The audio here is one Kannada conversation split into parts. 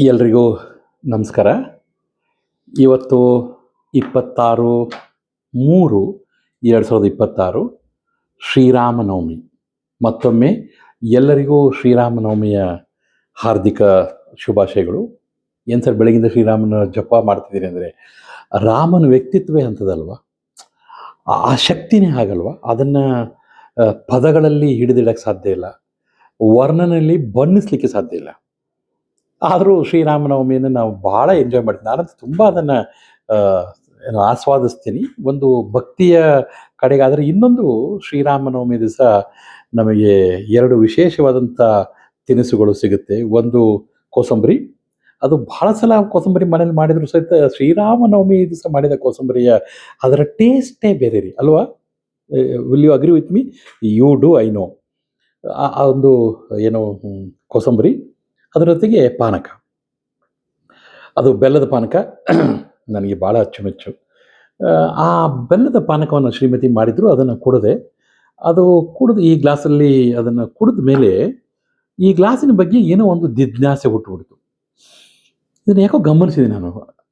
ಎಲ್ರಿಗೂ ನಮಸ್ಕಾರ. ಇವತ್ತು 26/3/2026 ಶ್ರೀರಾಮನವಮಿ. ಮತ್ತೊಮ್ಮೆ ಎಲ್ಲರಿಗೂ ಶ್ರೀರಾಮನವಮಿಯ ಹಾರ್ದಿಕ ಶುಭಾಶಯಗಳು. ಏನು ಸರ್ ಬೆಳಗಿಂದ ಶ್ರೀರಾಮನ ಜಪ ಮಾಡ್ತಿದ್ದೀರಿ ಅಂದರೆ, ರಾಮನ ವ್ಯಕ್ತಿತ್ವವೇ ಅಂಥದ್ದಲ್ವ, ಆ ಶಕ್ತಿನೇ ಹಾಗಲ್ವ, ಅದನ್ನು ಪದಗಳಲ್ಲಿ ಹಿಡಿದಿಡಕ್ಕೆ ಸಾಧ್ಯ ಇಲ್ಲ, ವರ್ಣನಲ್ಲಿ ಬಣ್ಣಿಸ್ಲಿಕ್ಕೆ ಸಾಧ್ಯ ಇಲ್ಲ. ಆದರೂ ಶ್ರೀರಾಮನವಮಿಯನ್ನು ನಾವು ಭಾಳ ಎಂಜಾಯ್ ಮಾಡ್ತೀವಿ. ನಾನಂತೂ ತುಂಬ ಅದನ್ನು ಆಸ್ವಾದಿಸ್ತೀನಿ. ಒಂದು ಭಕ್ತಿಯ ಕಡೆಗಾದರೆ, ಇನ್ನೊಂದು ಶ್ರೀರಾಮನವಮಿ ದಿವಸ ನಮಗೆ 2 ವಿಶೇಷವಾದಂಥ ತಿನಿಸುಗಳು ಸಿಗುತ್ತೆ. ಒಂದು ಕೋಸಂಬರಿ. ಅದು ಭಾಳ ಸಲ ಕೋಸಂಬರಿ ಮನೇಲಿ ಮಾಡಿದರೂ ಸಹಿತ ಶ್ರೀರಾಮನವಮಿ ದಿವಸ ಮಾಡಿದ ಕೋಸಂಬರಿಯ ಅದರ ಟೇಸ್ಟೇ ಬೇರೆ ರೀ ಅಲ್ವಾ? Will you agree with me? You do, I know. ಆ ಒಂದು ಏನು ಕೋಸಂಬರಿ, ಅದರ ಜೊತೆಗೆ ಪಾನಕ. ಅದು ಬೆಲ್ಲದ ಪಾನಕ ನನಗೆ ಭಾಳ ಅಚ್ಚುಮೆಚ್ಚು. ಆ ಬೆಲ್ಲದ ಪಾನಕವನ್ನು ಶ್ರೀಮತಿ ಮಾಡಿದ್ರು, ಅದನ್ನು ಕುಡಿದೆ. ಅದು ಕುಡಿದು ಈ ಗ್ಲಾಸಲ್ಲಿ ಅದನ್ನು ಕುಡಿದ ಮೇಲೆ ಈ ಗ್ಲಾಸಿನ ಬಗ್ಗೆ ಏನೋ ಒಂದು ಜಿಜ್ಞಾಸೆ ಹುಟ್ಟುಬಿಡ್ತು. ಇದನ್ನು ಯಾಕೋ ಗಮನಿಸಿದೆ ನಾನು.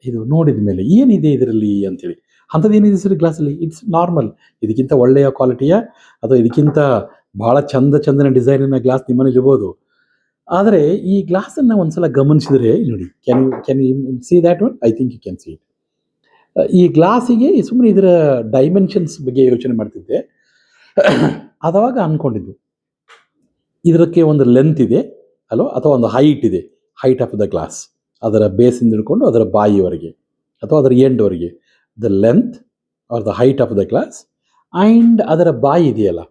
ಇದು ನೋಡಿದ ಮೇಲೆ ಏನಿದೆ ಇದರಲ್ಲಿ ಅಂತೇಳಿ. ಅಂಥದ್ದು ಏನಿದೆ ಸರ್ ಗ್ಲಾಸಲ್ಲಿ? It's normal. ಇದಕ್ಕಿಂತ ಒಳ್ಳೆಯ ಕ್ವಾಲಿಟಿಯ ಅಥವಾ ಇದಕ್ಕಿಂತ ಭಾಳ ಚಂದನ ಡಿಸೈನಿನ ಗ್ಲಾಸ್ ನಿಮ್ಮನೇಲಿ ಇರ್ಬೋದು. ಆದರೆ ಈ ಗ್ಲಾಸನ್ನು ಒಂದ್ಸಲ ಗಮನಿಸಿದರೆ, ನೋಡಿ, can you see that one? I think you can see it. ಈ ಗ್ಲಾಸಿಗೆ ಸುಮ್ಮನೆ ಇದರ ಡೈಮೆನ್ಷನ್ಸ್ ಬಗ್ಗೆ ಯೋಚನೆ ಮಾಡ್ತಿದ್ದೆ. ಆವಾಗ ಅಂದ್ಕೊಂಡಿದ್ದು, ಇದಕ್ಕೆ ಒಂದು ಲೆಂತ್ ಇದೆ ಅಲ್ವ, ಅಥವಾ ಒಂದು ಹೈಟ್ ಇದೆ. ಹೈಟ್ ಆಫ್ ದ ಗ್ಲಾಸ್, ಅದರ ಬೇಸಿಂದ ಹಿಡ್ಕೊಂಡು ಅದರ ಬಾಯಿವರೆಗೆ ಅಥವಾ ಅದರ ಎಂಡ್ವರೆಗೆ, the length or the height of the glass. And ಅದರ ಬಾಯಿ ಇದೆಯಲ್ಲ,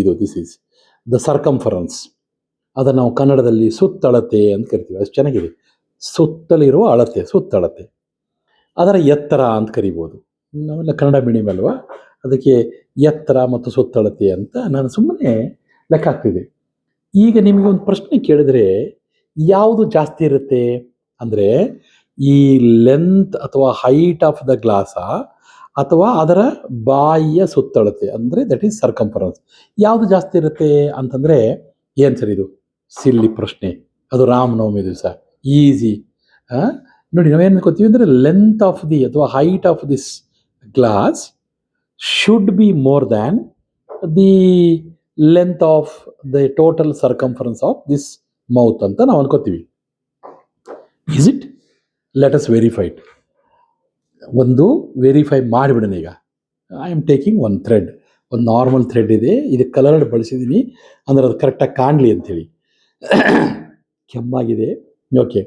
ಇದು ದಿಸ್ ಈಸ್ ದ ಸರ್ಕಂಫರೆನ್ಸ್. ಅದನ್ನು ನಾವು ಕನ್ನಡದಲ್ಲಿ ಸುತ್ತಳತೆ ಅಂತ ಕರಿತೀವಿ. ಅಷ್ಟು ಚೆನ್ನಾಗಿದೆ. ಸುತ್ತಲಿರುವ ಅಳತೆ, ಸುತ್ತಳತೆ. ಅದರ ಎತ್ತರ ಅಂತ ಕರಿಬೋದು. ನಾವೆಲ್ಲ ಕನ್ನಡ ಮೀಡಿಯಮ್ ಅಲ್ವಾ, ಅದಕ್ಕೆ ಎತ್ತರ ಮತ್ತು ಸುತ್ತಳತೆ ಅಂತ ನಾನು ಸುಮ್ಮನೆ ಲೆಕ್ಕ ಹಾಕ್ತಿದ್ದೆ. ಈಗ ನಿಮಗೆ ಒಂದು ಪ್ರಶ್ನೆ ಕೇಳಿದ್ರೆ, ಯಾವುದು ಜಾಸ್ತಿ ಇರುತ್ತೆ ಅಂದರೆ, ಈ ಲೆಂತ್ ಅಥವಾ ಹೈಟ್ ಆಫ್ ದ ಗ್ಲಾಸಾ ಅಥವಾ ಅದರ ಬಾಯಿಯ ಸುತ್ತಳತೆ, ಅಂದರೆ ದಟ್ ಈಸ್ ಸರ್ಕಂಫರೆನ್ಸ್, ಯಾವುದು ಜಾಸ್ತಿ ಇರುತ್ತೆ ಅಂತಂದರೆ, ಏನು ಸರ್ ಇದು ಸಿಲ್ಲಿ ಪ್ರಶ್ನೆ? ಅದು ರಾಮನವಮಿ ದಿವಸ ಈಸಿ. ನೋಡಿ, ನಾವೇನು ಅನ್ಕೋತೀವಿ ಅಂದರೆ, ಲೆಂತ್ ಆಫ್ ದಿ ಅಥವಾ height of this glass should be more than the length of the total circumference of this mouth ಅಂತ ನಾವು ಅನ್ಕೋತೀವಿ. Is it? Let us verified. ಒಂದು ವೆರಿಫೈ ಮಾಡಿಬಿಡೋಣ ಈಗ. I am taking one thread, ಒಂದು ನಾರ್ಮಲ್ ಥ್ರೆಡ್ ಇದೆ, ಇದಕ್ಕೆ ಕಲರ್ಡ್ ಬಳಸಿದ್ದೀನಿ ಅಂದರೆ ಅದು ಕರೆಕ್ಟಾಗಿ ಕಾಣಲಿ ಅಂಥೇಳಿ. ಕೆಮ್ಮಾಗಿದೆ, ಓಕೆ.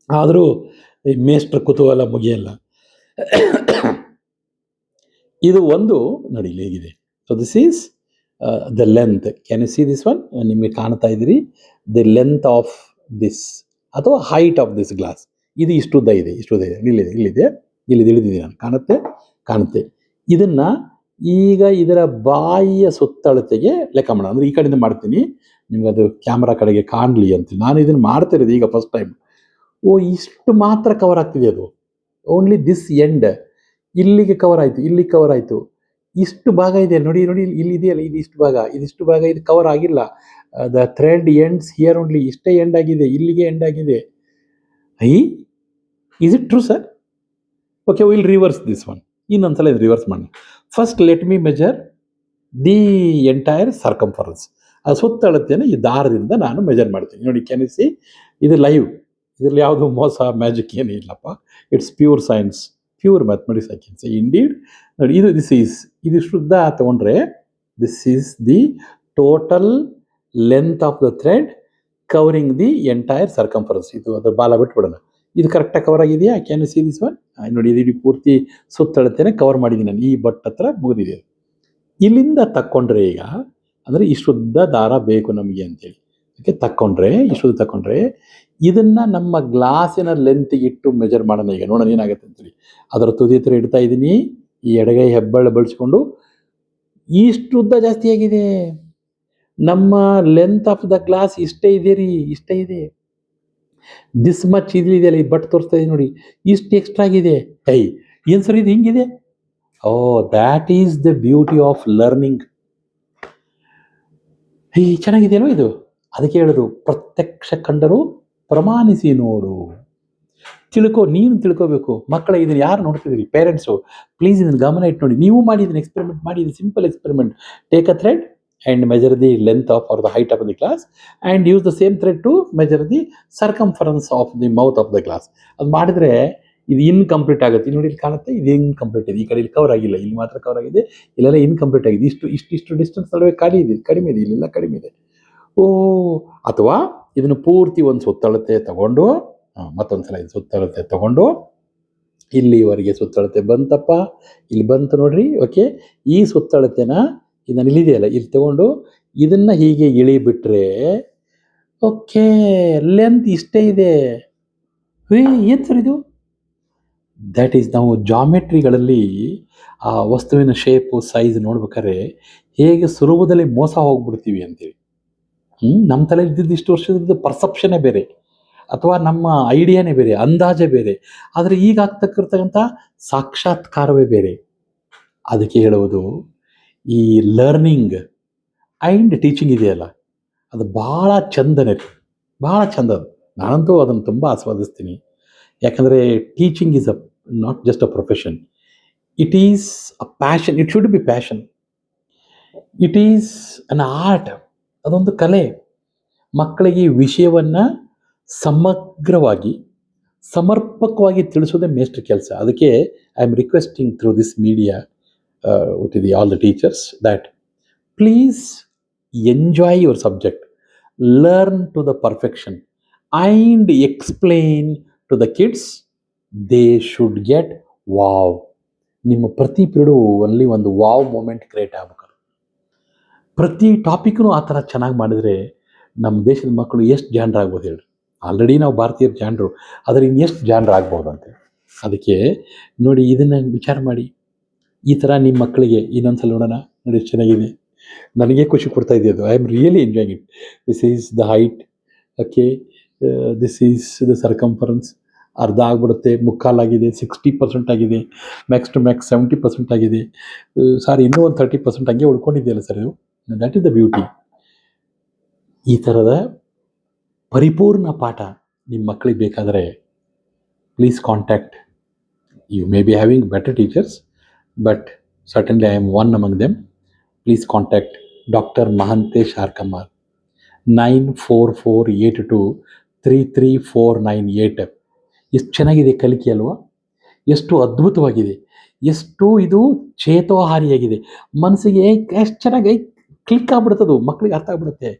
ಆದರೂ ಈ ಮೇಷ್ಟ್ರ ಕುತೂಹಲ ಮುಗಿಯಲ್ಲ. ಇದು ಒಂದು ನೋಡಿ ಇಲ್ಲಿ ಹೇಗಿದೆ. So this is the length. Can you see this one? ನಿಮಗೆ ಕಾಣ್ತಾ ಇದ್ದೀರಿ, ದಿ ಲೆಂತ್ ಆಫ್ ದಿಸ್ ಅಥವಾ ಹೈಟ್ ಆಫ್ ದಿಸ್ ಗ್ಲಾಸ್. ಇದು ಇಷ್ಟುದ್ದ ಇದೆ. ಇಲ್ಲಿದೆ ಇಳಿದಿದೆ ನಾನು, ಕಾಣುತ್ತೆ. ಇದನ್ನು ಈಗ ಇದರ ಬಾಯಿಯ ಸುತ್ತಳತೆಗೆ ಲೆಕ್ಕ ಮಾಡೋಣ. ಅಂದರೆ ಈ ಕಡೆಯಿಂದ ಮಾಡ್ತೀನಿ, ನಿಮ್ಗೆ ಅದು ಕ್ಯಾಮ್ರಾ ಕಡೆಗೆ ಕಾಣಲಿ ಅಂತ. ನಾನು ಇದನ್ನು ಮಾಡ್ತಿರೋದು ಈಗ ಫಸ್ಟ್ ಟೈಮ್. ಇಷ್ಟು ಮಾತ್ರ ಕವರ್ ಆಗ್ತಿದೆ ಅದು. Only this end. ಇಲ್ಲಿಗೆ ಕವರ್ ಆಯಿತು, ಇಲ್ಲಿಗೆ ಕವರ್ ಆಯಿತು. ಇಷ್ಟು ಭಾಗ ಇದೆ ನೋಡಿ, ಇಲ್ಲಿದೆಯಲ್ಲ, ಇದಿಷ್ಟು ಭಾಗ ಇದು ಕವರ್ ಆಗಿಲ್ಲ. The thread ends here only. ಇಷ್ಟೇ ಎಂಡ್ ಆಗಿದೆ, ಇಲ್ಲಿಗೆ ಎಂಡ್ ಆಗಿದೆ. Is it true sir? Okay, will reverse this one. ಇನ್ನೊಂದ್ಸಲ ಇದು ರಿವರ್ಸ್ ಮಾಡಿ. First let me measure the entire circumference. ಆ ಸುತ್ತಳತೆಯನ್ನು ಈ ದಾರದಿಂದ ನಾನು ಮೆಜರ್ ಮಾಡ್ತೀನಿ. ನೋಡಿ, ಕ್ಯಾನ್ ಯು ಸಿ? ಇದು ಲೈವ್. ಇದರಲ್ಲಿ ಯಾವುದು ಮೋಸ ಮ್ಯಾಜಿಕ್ ಏನೂ ಇಲ್ಲಪ್ಪ. It's pure science, pure mathematics I can say indeed. ನೋಡಿ, ಇದು ಶುದ್ಧ ತಗೊಂಡ್ರೆ this is the total length of the thread covering the entire circumference. ಇದು ಅದರ ಬಾಲ ಬಿಟ್ಬಿಡೋಣ. ಇದು ಕರೆಕ್ಟಾಗಿ ಕವರ್ ಆಗಿದೆಯಾ? Can you see this one? ನೋಡಿ, ಇದು ಪೂರ್ತಿ ಸುತ್ತಳತೆನೇ ಕವರ್ ಮಾಡಿದ್ದೀನಿ ನಾನು. ಈ ಬಟ್ ಹತ್ರ ಮುಗಿದಿದೆ. ಇಲ್ಲಿಂದ ತಕ್ಕೊಂಡ್ರೆ ಈಗ, ಅಂದರೆ ಇಷ್ಟುದ್ದ ದಾರ ಬೇಕು ನಮಗೆ ಅಂತೇಳಿ, ಅದಕ್ಕೆ ಇಷ್ಟುದ್ದ ತಕ್ಕೊಂಡ್ರೆ ಇದನ್ನು ನಮ್ಮ ಗ್ಲಾಸಿನ ಲೆಂತಿಗೆ ಇಟ್ಟು ಮೆಜರ್ ಮಾಡೋಣ. ಈಗ ನೋಡೋಣ ಏನಾಗುತ್ತೆ ಅಂತೇಳಿ. ಅದರ ತುದಿ ಹತ್ರ ಇಡ್ತಾ ಇದ್ದೀನಿ, ಈ ಎಡಗೈ ಹೆಬ್ಬೆರಳು ಬಳಸ್ಕೊಂಡು. ಇಷ್ಟುದ್ದ ಜಾಸ್ತಿ ಆಗಿದೆ. ನಮ್ಮ ಲೆಂತ್ ಆಫ್ ದ ಗ್ಲಾಸ್ ಇಷ್ಟೇ ಇದೆ ರೀ, ಇಷ್ಟೇ ಇದೆ. ದಿಸ್ ಮಚ್ ಇದೆಯಲ್ಲ, ಈ ಬಟ್ ತೋರಿಸ್ತಾ ಇದೆ ನೋಡಿ, ಇಷ್ಟು ಎಕ್ಸ್ಟ್ರಾ ಆಗಿದೆ. ಏನು ಸರ್ ಇದು ಹಿಂಗಿದೆ? That is the beauty of learning. ಚೆನ್ನಾಗಿದೆಯಲ್ವ ಇದು? ಅದಕ್ಕೆ ಹೇಳೋದು, ಪ್ರತ್ಯಕ್ಷ ಕಂಡರೂ ಪ್ರಮಾಣಿಸಿ ನೋಡು, ನೀನು ತಿಳ್ಕೋಬೇಕು. ಮಕ್ಕಳ ಇದನ್ನು ಯಾರು ನೋಡ್ತಿದ್ದೀರಿ? ಪೇರೆಂಟ್ಸು, ಪ್ಲೀಸ್ ಇದನ್ನು ಗಮನ ಇಟ್ಟು ನೋಡಿ. ನೀವು ಮಾಡಿ ಇದನ್ನು ಎಕ್ಸ್ಪೆರಿಮೆಂಟ್ ಮಾಡಿ. ಇದು simple experiment. Take a thread and measure the length of or the height of the glass and use the same thread to measure the circumference of the mouth of the glass. ಅದು ಮಾಡಿದ್ರೆ ಇದು ಇನ್ಕಂಪ್ಲೀಟ್ ಆಗುತ್ತೆ. ಇಲ್ಲಿ ನೋಡಿ, ಇಲ್ಲಿ ಕಾಣುತ್ತೆ, ಇದು ಇನ್ಕಂಪ್ಲೀಟ್ ಇದೆ. ಈ ಕಡೆ ಇಲ್ಲಿ ಕವರ್ ಆಗಿಲ್ಲ, ಇಲ್ಲಿ ಮಾತ್ರ ಕವರ್ ಆಗಿದೆ, ಇಲ್ಲೆಲ್ಲ ಇನ್ಕಂಪ್ಲೀಟ್ ಆಗಿದೆ. ಇಷ್ಟು ಡಿಸ್ಟೆನ್ಸ್ ನಡುವೆ ಖಾಲಿ ಇದೆ, ಕಡಿಮೆ ಇದೆ, ಇಲ್ಲೆಲ್ಲ ಕಡಿಮೆ ಇದೆ. ಅಥವಾ ಇದನ್ನು ಪೂರ್ತಿ ಒಂದು ಸುತ್ತಳತೆ ತಗೊಂಡು, ಮತ್ತೊಂದು ಸಲ ಇದು ಸುತ್ತಳತೆ ತಗೊಂಡು, ಇಲ್ಲಿವರೆಗೆ ಸುತ್ತಳತೆ ಬಂತಪ್ಪ, ಇಲ್ಲಿ ಬಂತು ನೋಡ್ರಿ. ಓಕೆ, ಈ ಸುತ್ತಳತೆನ ಇದನ್ನು ಇಲ್ಲಿದೆಯಲ್ಲ, ಇಲ್ಲಿ ತಗೊಂಡು ಇದನ್ನು ಹೀಗೆ ಇಳಿಬಿಟ್ರೆ ಓಕೆ, ಲೆಂತ್ ಇಷ್ಟೇ ಇದೆ. ಏನು ಸರ್ ಇದು? ದ್ಯಾಟ್ ಈಸ್, ನಾವು ಜಾಮೆಟ್ರಿಗಳಲ್ಲಿ ಆ ವಸ್ತುವಿನ ಶೇಪು ಸೈಜ್ ನೋಡ್ಬೇಕಾದ್ರೆ ಹೇಗೆ ಸುಲಭದಲ್ಲಿ ಮೋಸ ಹೋಗ್ಬಿಡ್ತೀವಿ ಅಂತೇಳಿ. ನಮ್ಮ ತಲೆ ಇದ್ದಿದ್ದು ಇಷ್ಟು ವರ್ಷದ ಪರ್ಸೆಪ್ಷನ್ನೇ ಬೇರೆ, ಅಥವಾ ನಮ್ಮ ಐಡಿಯಾನೇ ಬೇರೆ, ಅಂದಾಜೇ ಬೇರೆ. ಆದರೆ ಈಗ ಆಗ್ತಕ್ಕಿರ್ತಕ್ಕಂಥ ಸಾಕ್ಷಾತ್ಕಾರವೇ ಬೇರೆ. ಅದಕ್ಕೆ ಹೇಳುವುದು, ಈ ಲರ್ನಿಂಗ್ ಆ್ಯಂಡ್ ಟೀಚಿಂಗ್ ಇದೆಯಲ್ಲ, ಅದು ಭಾಳ ಚಂದನೇ, ಭಾಳ ಚಂದ. ನಾನಂತೂ ಅದನ್ನು ತುಂಬ ಆಸ್ವಾದಿಸ್ತೀನಿ. ಯಾಕಂದರೆ teaching is not just a profession, it is a passion. It should be passion. It is an art. ಅದೊಂದು ಕಲೆ. ಮಕ್ಕಳಿಗೆ ವಿಷಯವನ್ನು ಸಮಗ್ರವಾಗಿ, ಸಮರ್ಪಕವಾಗಿ ತಿಳಿಸೋದೇ ಮೇಷ್ಟ್ರ ಕೆಲಸ. ಅದಕ್ಕೆ I am requesting through this media to all the teachers that please enjoy your subject, learn to the perfection and explain to the kids. They should get wow. ನಿಮ್ಮ ಪ್ರತಿ ಪೀರಿಯಡು ಒನ್ಲಿ ಒಂದು ವಾವ್ ಮೂಮೆಂಟ್ ಕ್ರಿಯೇಟ್ ಆಗಬೇಕು. ಪ್ರತಿ ಟಾಪಿಕ್ನು ಆ ಥರ ಚೆನ್ನಾಗಿ ಮಾಡಿದರೆ ನಮ್ಮ ದೇಶದ ಮಕ್ಕಳು ಎಷ್ಟು ಜಾಣರಾಗ್ಬೋದು ಹೇಳ್ರಿ. ಆಲ್ರೆಡಿ ನಾವು ಭಾರತೀಯರು ಜಾಣರು, ಆದರೆ ಇನ್ನೆಷ್ಟು ಜಾಣರಾಗ್ಬೋದು ಅಂತ. ಅದಕ್ಕೆ ನೋಡಿ, ಇದನ್ನು ವಿಚಾರ ಮಾಡಿ. ಈ ಥರ ನಿಮ್ಮ ಮಕ್ಕಳಿಗೆ ಇನ್ನೊಂದು ಸಲ ನೋಡೋಣ, ನೋಡಿ ಎಷ್ಟು ಚೆನ್ನಾಗಿದೆ. ನನಗೆ ಖುಷಿ ಕೊಡ್ತಾ ಇದೆ ಅದು. I am really enjoying it. This is the height. Okay, this is the circumference. ಅರ್ಧ ಆಗ್ಬಿಡುತ್ತೆ, ಮುಕ್ಕಾಲಾಗಿದೆ, 60% ಆಗಿದೆ, ಮ್ಯಾಕ್ಸ್ ಟು ಮ್ಯಾಕ್ಸ್ 70% ಆಗಿದೆ. ಸಾರಿ, ಇನ್ನೂ ಒಂದು 30% ಹಂಗೆ ಉಳ್ಕೊಂಡಿದೆಯಲ್ಲ ಸರ್ ಇದು. That is the beauty. ಈ ಥರದ ಪರಿಪೂರ್ಣ ಪಾಠ ನಿಮ್ಮ ಮಕ್ಕಳಿಗೆ ಬೇಕಾದರೆ please contact. You may be having better teachers, but certainly I am one among them. Please contact Dr. Mahantesh R. Kamar, 9448233498. ಎಷ್ಟು ಚೆನ್ನಾಗಿದೆ ಕಲಿಕೆ ಅಲ್ವಾ? ಎಷ್ಟು ಅದ್ಭುತವಾಗಿದೆ, ಎಷ್ಟು ಇದು ಚೇತೋಹಾರಿಯಾಗಿದೆ. ಮನಸ್ಸಿಗೆ ಎಷ್ಟು ಚೆನ್ನಾಗಿ ಕ್ಲಿಕ್ ಆಗ್ಬಿಡ್ತದು, ಮಕ್ಕಳಿಗೆ ಅರ್ಥ ಆಗ್ಬಿಡುತ್ತೆ.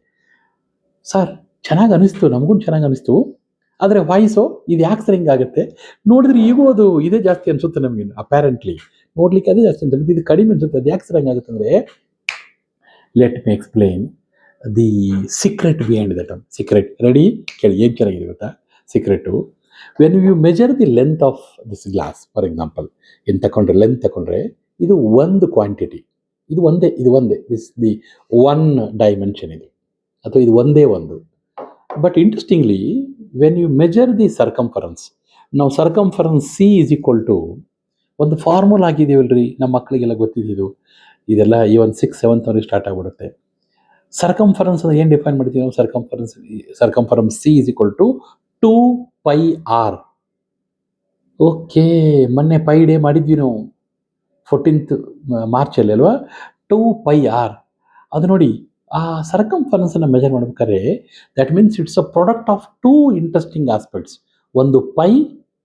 ಸರ್ ಚೆನ್ನಾಗಿ ಅನಿಸ್ತು, ನಮಗೂ ಚೆನ್ನಾಗಿ ಅನಿಸ್ತು. ಆದರೆ ವಾಯ್ಸು ಇದು ಯಾಕೆ ಸರ್ ಹಿಂಗಾಗುತ್ತೆ? ನೋಡಿದ್ರೆ ಈಗೂ ಅದು ಇದೇ ಜಾಸ್ತಿ ಅನಿಸುತ್ತೆ ನಮಗೆ. ಅಪ್ಯಾರೆಂಟ್ಲಿ ನೋಡ್ಲಿಕ್ಕೆ ಅದೇ ಜಾಸ್ತಿ ಅಂತ, ಇದು ಕಡಿಮೆ ಅನಿಸುತ್ತೆ. ಅದು ಯಾಕೆ ಸರ್ ಹಂಗಾಗುತ್ತೆ ಅಂದರೆ, let me explain the secret behind that. Secret ready ಕೇಳಿ, ಏನು ಚೆನ್ನಾಗಿದೆ ಗೊತ್ತಾ? Secret, when you measure the length of this glass, for example ಏನು ತಗೊಂಡ್ರೆ, ಲೆಂತ್ ತಗೊಂಡ್ರೆ ಇದು ಒಂದು ಕ್ವಾಂಟಿಟಿ, ಇದು ಒಂದೇ ದಿಸ್ ದಿ ಒನ್ ಡೈಮೆನ್ಷನ್ ಇದು, ಅಥವಾ ಇದು ಒಂದೇ ಒಂದು. But interestingly, when you measure the circumference, ನಾವು circumference C is equal to ಒಂದು ಫಾರ್ಮುಲಾ ಆಗಿದೆಯಲ್ರಿ, ನಮ್ಮ ಮಕ್ಕಳಿಗೆಲ್ಲ ಗೊತ್ತಿದ್ದು. ಇದೆಲ್ಲ ಈ ಒಂದು 6th 7th ಅವರಿಗೆ ಸ್ಟಾರ್ಟ್ ಆಗಿಬಿಡುತ್ತೆ. ಸರ್ಕಂಫರೆನ್ಸ್ ಅಂದರೆ ಏನು ಡಿಫೈನ್ ಮಾಡ್ತೀವಿ ನಾವು? Circumference C is equal to 2πr. Okay, ಮೊನ್ನೆ ಪೈ ಡೇ ಮಾಡಿದ್ವಿ ನಾವು 14th ಮಾರ್ಚಲ್ಲಿ ಅಲ್ವಾ? 2πr. ಅದು ನೋಡಿ, ಆ ಸರ್ಕಂಫರೆನ್ಸನ್ನು ಮೆಜರ್ ಮಾಡ್ಬೇಕಾದ್ರೆ that means it's a product of 2 interesting aspects. ಒಂದು ಪೈ,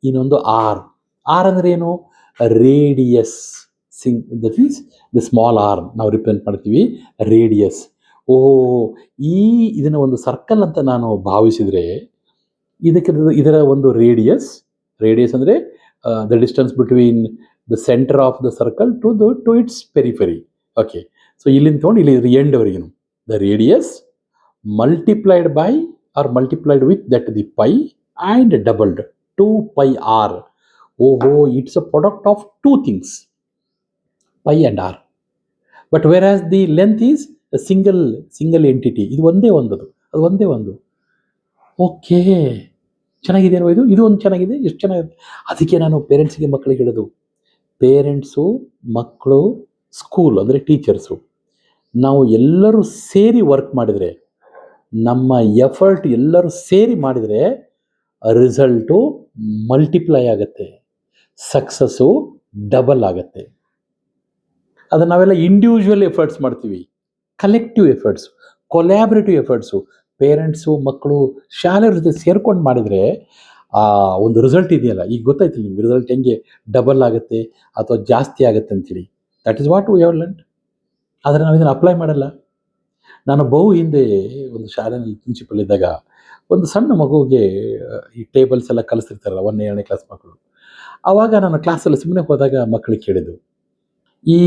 ಇನ್ನೊಂದು ಆರ್. ಆರ್ ಅಂದರೆ ಏನು? Radius. That means the small R ನಾವು ರಿಪ್ರೆಸೆಂಟ್ ಮಾಡ್ತೀವಿ, ರೇಡಿಯಸ್. ಇದನ್ನು ಒಂದು ಸರ್ಕಲ್ ಅಂತ ನಾನು ಭಾವಿಸಿದರೆ, ಇದರ ಒಂದು ರೇಡಿಯಸ್ ಅಂದರೆ the distance between the centre of the circle to its periphery. Okay, so ಇಲ್ಲಿಂದ ತೊಗೊಂಡು ಇಲ್ಲಿ ಎಂಡ್ವರೆಗೂ the radius multiplied by r multiplied with that the pi and doubled 2πr. It's a product of 2 things, pi and r. But whereas the length is single entity. ಇದು ಒಂದೇ ಒಂದು. ಓಕೆ, ಚೆನ್ನಾಗಿದೆ ಅಲ್ವ ಇದು? ಇದು ಒಂದು ಚೆನ್ನಾಗಿದೆ, ಎಷ್ಟು ಚೆನ್ನಾಗಿದೆ. ಅದಕ್ಕೆ ನಾನು ಪೇರೆಂಟ್ಸಿಗೆ, ಮಕ್ಕಳಿಗೆ ಹೇಳೋದು, ಪೇರೆಂಟ್ಸು, ಮಕ್ಕಳು, ಸ್ಕೂಲ್ ಅಂದರೆ ಟೀಚರ್ಸು, ನಾವು ಎಲ್ಲರೂ ಸೇರಿ ವರ್ಕ್ ಮಾಡಿದರೆ, ನಮ್ಮ ಎಫರ್ಟ್ ಎಲ್ಲರೂ ಸೇರಿ ಮಾಡಿದರೆ ರಿಸಲ್ಟು ಮಲ್ಟಿಪ್ಲೈ ಆಗುತ್ತೆ, ಸಕ್ಸಸ್ಸು ಡಬಲ್ ಆಗುತ್ತೆ. ಅದನ್ನು ನಾವೆಲ್ಲ ಇಂಡಿವಿಜುವಲ್ ಎಫರ್ಟ್ಸ್ ಮಾಡ್ತೀವಿ, ಕಲೆಕ್ಟಿವ್ ಎಫರ್ಟ್ಸ್, ಕೊಲ್ಯಾಬ್ರೇಟಿವ್ ಎಫರ್ಟ್ಸು, ಪೇರೆಂಟ್ಸು ಮಕ್ಕಳು ಶಾಲೆಯವ್ರ ಜೊತೆ ಸೇರ್ಕೊಂಡು ಮಾಡಿದರೆ ಆ ಒಂದು ರಿಸಲ್ಟ್ ಇದೆಯಲ್ಲ, ಈಗ ಗೊತ್ತಾಯ್ತು ನಿಮ್ಗೆ ರಿಸಲ್ಟ್ ಹೆಂಗೆ ಡಬಲ್ ಆಗುತ್ತೆ ಅಥವಾ ಜಾಸ್ತಿ ಆಗುತ್ತೆ ಅಂತೇಳಿ. That is what we have learned. ಆದರೆ ನಾವು ಇದನ್ನು ಅಪ್ಲೈ ಮಾಡಲ್ಲ. ನಾನು ಹಿಂದೆ ಒಂದು ಶಾಲೆಯಲ್ಲಿ ಪ್ರಿನ್ಸಿಪಲ್ ಇದ್ದಾಗ ಒಂದು ಸಣ್ಣ ಮಗುವಿಗೆ ಈ ಟೇಬಲ್ಸ್ ಎಲ್ಲ ಕಲಿಸ್ತಿರ್ತಾರಲ್ಲ 1ನೇ 2ನೇ ಕ್ಲಾಸ್ ಮಕ್ಕಳು. ಆವಾಗ ನಾನು ಕ್ಲಾಸಲ್ಲಿ ಸುಮ್ಮನೆ ಹೋದಾಗ ಮಕ್ಕಳಿಗೆ ಕೇಳಿದ್ದು, ಈ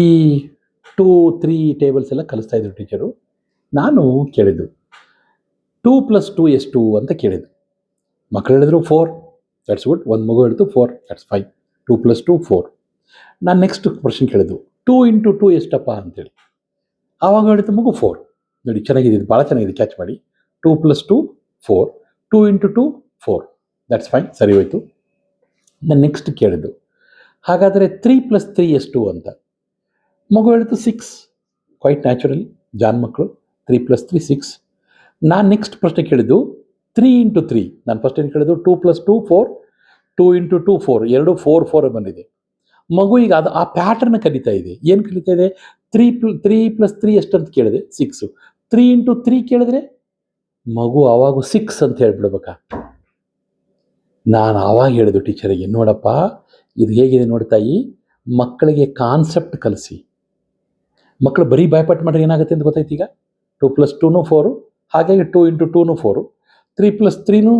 2, 3 ಟೇಬಲ್ಸ್ ಎಲ್ಲ ಕಲಿಸ್ತಾ ಇದ್ರು ಟೀಚರು. ನಾನು ಕೇಳಿದ್ದು 2 + 2 ಎಷ್ಟು ಅಂತ ಕೇಳಿದ್ದು. ಮಕ್ಕಳು ಹೇಳಿದ್ರು 4, ದಟ್ಸ್ ಗುಡ್. ಒಂದು ಮಗು ಹೇಳಿತು 4, ದಟ್ಸ್ ಫೈನ್. 2 + 2 4. ನಾನು ನೆಕ್ಸ್ಟ್ ಪ್ರಶ್ನೆ ಕೇಳಿದ್ದು 2 × 2 ಎಷ್ಟಪ್ಪ ಅಂತೇಳಿ. ಆವಾಗ ಹೇಳಿತು ಮಗು 4. ನೋಡಿ ಚೆನ್ನಾಗಿದೆ, ಇದು ಭಾಳ ಚೆನ್ನಾಗಿದೆ, ಕ್ಯಾಚ್ ಮಾಡಿ. 2 + 2 4, 2 × 2 4, ದಟ್ಸ್ ಫೈನ್, ಸರಿ ಹೋಯಿತು. ನಾನು ನೆಕ್ಸ್ಟ್ ಕೇಳಿದ್ದು ಹಾಗಾದರೆ 3 + 3 ಎಷ್ಟು ಅಂತ. ಮಗು ಹೇಳಿತು 6, ಕ್ವೈಟ್ ನ್ಯಾಚುರಲಿ, ಜಾನ್ ಮಕ್ಕಳು 3 + 3 6. ನಾನು ನೆಕ್ಸ್ಟ್ ಪ್ರಶ್ನೆ ಕೇಳಿದ್ದು 3 × 3. ನಾನು ಫಸ್ಟ್ ಏನು ಕೇಳಿದ್ದು 2 + 2 4, 2 × 2 4, ಎರಡು 4 4 ಬಂದಿದೆ. ಮಗು ಈಗ ಅದು ಆ ಪ್ಯಾಟರ್ನ್ ಕಲಿತಾ ಇದೆ. ಏನು ಕಲಿತಾ ಇದೆ? 3 + 3 ಎಷ್ಟು ಅಂತ ಕೇಳಿದೆ 6, 3 × 3 ಕೇಳಿದ್ರೆ ಮಗು ಆವಾಗ 6 ಅಂತ ಹೇಳ್ಬಿಡ್ಬೇಕಾ. ನಾನು ಆವಾಗ ಹೇಳಿದ್ದು ಟೀಚರಿಗೆ, ನೋಡಪ್ಪ ಇದು ಹೇಗಿದೆ ನೋಡ್ತಾಯಿ, ಮಕ್ಕಳಿಗೆ ಕಾನ್ಸೆಪ್ಟ್ ಕಲಿಸಿ. ಮಕ್ಕಳು ಬರೀ ಬಾಯ್ಪಾಠ ಮಾಡಿದ್ರೆ ಏನಾಗುತ್ತೆ ಅಂತ ಗೊತ್ತಾಯ್ತು. ಈಗ 2 + 2 4, ಹಾಗಾಗಿ 2 × 2 4, 3 + 3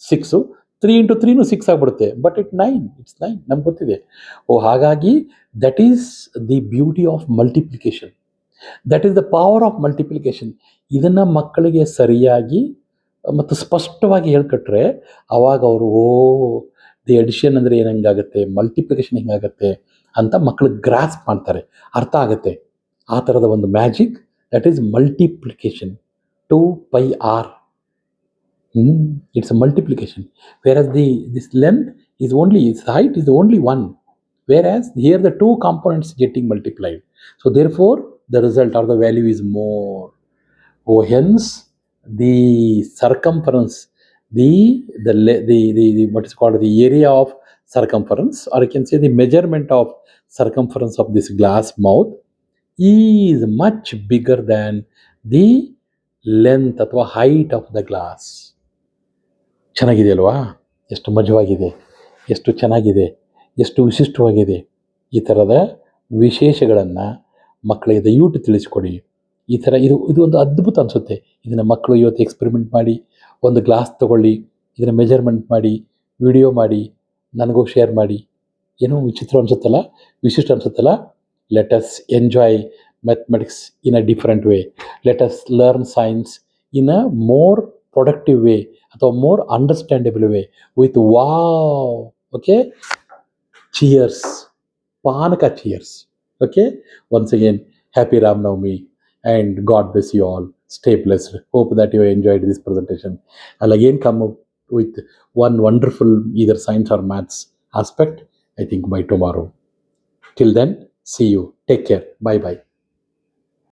6, 3 × 3 6 ಆಗಿಬಿಡುತ್ತೆ. ಬಟ್ ಇಟ್ಸ್ 9 ನಮ್ಗೆ ಗೊತ್ತಿದೆ. ಹಾಗಾಗಿ that is the beauty of multiplication, that is the power of multiplication. ಇದನ್ನು ಮಕ್ಕಳಿಗೆ ಸರಿಯಾಗಿ ಮತ್ತು ಸ್ಪಷ್ಟವಾಗಿ ಹೇಳ್ಕೊಟ್ರೆ ಆವಾಗ ಅವರು ದಿ ಎಡಿಷನ್ ಅಂದರೆ ಏನು ಹೆಂಗಾಗುತ್ತೆ, ಮಲ್ಟಿಪ್ಲಿಕೇಶನ್ ಹೆಂಗಾಗುತ್ತೆ ಅಂತ ಮಕ್ಕಳು ಗ್ರಾಸ್ಪ್ ಮಾಡ್ತಾರೆ, ಅರ್ಥ ಆಗುತ್ತೆ. ಆ ಥರದ ಒಂದು magic, that is multiplication. 2πr, it's a multiplication, whereas this length is only, its height is only 1, whereas here the two components getting multiplied, so therefore the result or the value is more. Hence the circumference, the what is called the area of circumference, or you can say the measurement of circumference of this glass mouth is much bigger than the length ಅಥವಾ height of the glass. ಚೆನ್ನಾಗಿದೆ ಅಲ್ವಾ? ಎಷ್ಟು ಮಜವಾಗಿದೆ, ಎಷ್ಟು ಚೆನ್ನಾಗಿದೆ, ಎಷ್ಟು ವಿಶಿಷ್ಟವಾಗಿದೆ. ಈ ಥರದ ವಿಶೇಷಗಳನ್ನು ಮಕ್ಕಳಿಗೆ ದಯವಿಟ್ಟು ತಿಳಿಸ್ಕೊಡಿ. ಈ ಥರ ಇದು ಒಂದು ಅದ್ಭುತ ಅನಿಸುತ್ತೆ. ಇದನ್ನು ಮಕ್ಕಳು ಇವತ್ತು ಎಕ್ಸ್ಪೆರಿಮೆಂಟ್ ಮಾಡಿ, ಒಂದು ಗ್ಲಾಸ್ ತೊಗೊಳ್ಳಿ, ಇದನ್ನು ಮೆಜರ್ಮೆಂಟ್ ಮಾಡಿ, ವಿಡಿಯೋ ಮಾಡಿ, ನನಗೂ ಶೇರ್ ಮಾಡಿ. ಏನೋ ವಿಚಿತ್ರ ಅನಿಸುತ್ತಲ್ಲ, ವಿಶಿಷ್ಟ ಅನಿಸುತ್ತಲ್ಲ. Let us enjoy mathematics in a different way. Let us learn science in a more productive way ಅಥವಾ more understandable way with wow. Okay, cheers, ಪಾನಕ cheers. Okay, once again happy Ram Navami and God bless you all. Stay blessed. Hope that you enjoyed this presentation. I'll again come up with one wonderful either science or maths aspect, I think by tomorrow. Till then, see you. Take care. Bye bye.